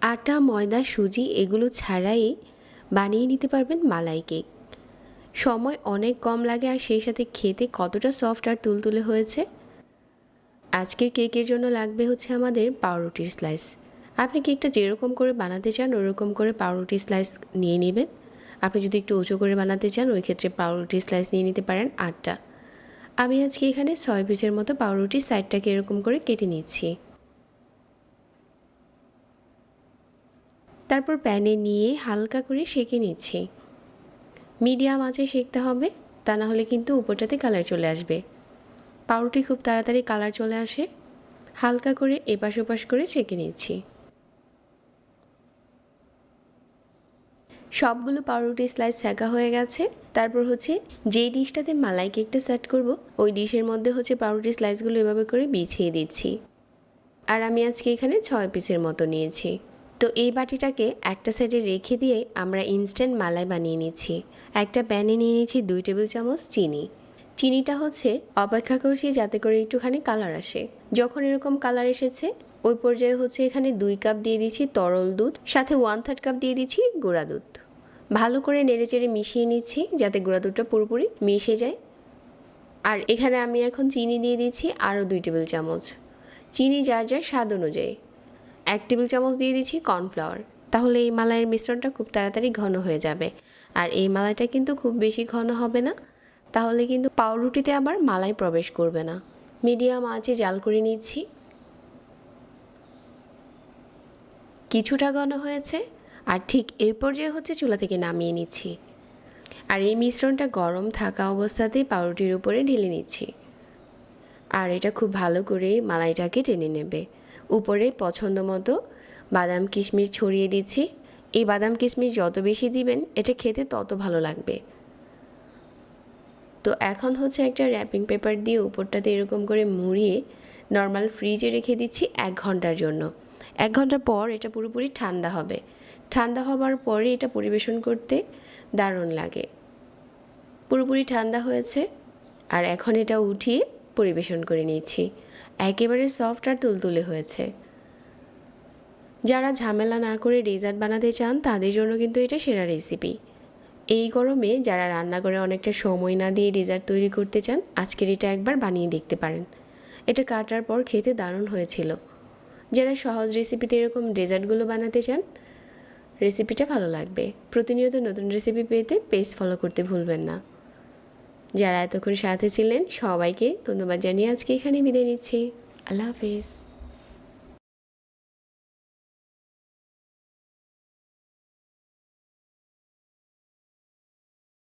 আটা, ময়দা, সুজি এগুলো ছাড়াই বানিয়ে নিতে পারবেন মালাই কেক। সময় অনেক কম লাগে আর সেই সাথে খেতে কতটা সফট আর তুলতুলে হয়েছে। আজকের কেকের জন্য লাগবে হচ্ছে আমাদের পাউরুটির স্লাইস। আপনি কেকটা যেরকম করে বানাতে চান ওরকম করে পাউরুটির স্লাইস নিয়ে নেবেন। আপনি যদি একটু উঁচু করে বানাতে চান ওই ক্ষেত্রে পাউরুটির স্লাইস নিয়ে নিতে পারেন 8টা। আমি আজকে এখানে 6 পিসের মতো পাউরুটির সাইডটাকে এরকম করে কেটে নিচ্ছি। তারপর প্যানে নিয়ে হালকা করে সেঁকে নিচ্ছি। মিডিয়াম আঁচে সেঁকতে হবে, তা না হলে কিন্তু উপরটাতে কালার চলে আসবে। পাউরুটি খুব তাড়াতাড়ি কালার চলে আসে। হালকা করে এপাশ ওপাশ করে সেঁকে নিচ্ছি। সবগুলো পাউরুটি স্লাইস সেঁকা হয়ে গেছে। তারপর হচ্ছে যেই ডিশটাতে মালাই কেকটা সেট করব ওই ডিশের মধ্যে হচ্ছে পাউরুটি স্লাইসগুলো এভাবে করে বিছিয়ে দিচ্ছি। আর আমি আজকে এখানে 6 পিসের মতো নিয়েছি। তো এই বাটিটাকে একটা সাইডে রেখে দিয়ে আমরা ইনস্ট্যান্ট মালাই বানিয়ে নিচ্ছি। একটা প্যানে নিয়ে নিচ্ছি 2 টেবিল চামচ চিনি। চিনিটা হচ্ছে অপেক্ষা করছি যাতে করে একটুখানি কালার আসে। যখন এরকম কালার এসেছে ওই পর্যায়ে হচ্ছে এখানে 2 কাপ দিয়ে দিচ্ছি তরল দুধ, সাথে 1/3 কাপ দিয়ে দিচ্ছি গুঁড়া দুধ। ভালো করে নেড়েচেড়ে মিশিয়ে নিচ্ছি যাতে গুঁড়া দুধটা পুরোপুরি মিশে যায়। আর এখানে আমি এখন চিনি দিয়ে দিচ্ছি আরও 2 টেবিল চামচ। চিনি যার যার স্বাদ অনুযায়ী। 1 টেবিল চামচ দিয়ে দিচ্ছি কর্নফ্লাওয়ার। তাহলে এই মালাইয়ের মিশ্রণটা খুব তাড়াতাড়ি ঘন হয়ে যাবে। আর এই মালাইটা কিন্তু খুব বেশি ঘন হবে না, তাহলে কিন্তু পাউরুটিতে আবার মালাই প্রবেশ করবে না। মিডিয়াম আঁচে জাল করে নিচ্ছি। কিছুটা ঘন হয়েছে আর ঠিক এই পর্যায়ে হচ্ছে চুলা থেকে নামিয়ে নিচ্ছি। আর এই মিশ্রণটা গরম থাকা অবস্থাতেই পাউরুটির উপরে ঢেলে নিচ্ছি। আর এটা খুব ভালো করে মালাইটাকে টেনে নেবে। উপরে পছন্দ মতো বাদাম কিশমিশ ছড়িয়ে দিচ্ছি। এই বাদাম কিশমিশ যত বেশি দিবেন এটা খেতে তত ভালো লাগবে। তো এখন হচ্ছে একটা র্যাপিং পেপার দিয়ে উপরটাতে এরকম করে মুড়িয়ে নর্মাল ফ্রিজে রেখে দিচ্ছি 1 ঘন্টার জন্য। 1 ঘন্টা পর এটা পুরোপুরি ঠান্ডা হবে। ঠান্ডা হবার পরে এটা পরিবেশন করতে দারুণ লাগে। পুরোপুরি ঠান্ডা হয়েছে আর এখন এটা উঠিয়ে পরিবেশন করে নিচ্ছি। একেবারে সফট আর তুলতুলে হয়েছে। যারা ঝামেলা না করে ডেজার্ট বানাতে চান তাদের জন্য কিন্তু এটা সেরা রেসিপি। এই গরমে যারা রান্না করে অনেকটা সময় না দিয়ে ডেজার্ট তৈরি করতে চান আজকের এটা একবার বানিয়ে দেখতে পারেন। এটা কাটার পর খেতে দারুণ হয়েছিল। যারা সহজ রেসিপিতে এরকম ডেজার্টগুলো বানাতে চান রেসিপিটা ভালো লাগবে। প্রতিনিয়ত নতুন রেসিপি পেতে পেজ ফলো করতে ভুলবেন না। যারা এতক্ষণ সাথে ছিলেন সবাইকে ধন্যবাদ জানিয়ে আজকে এখানে বিদায় নিচ্ছি। আল্লাহ হাফেজ।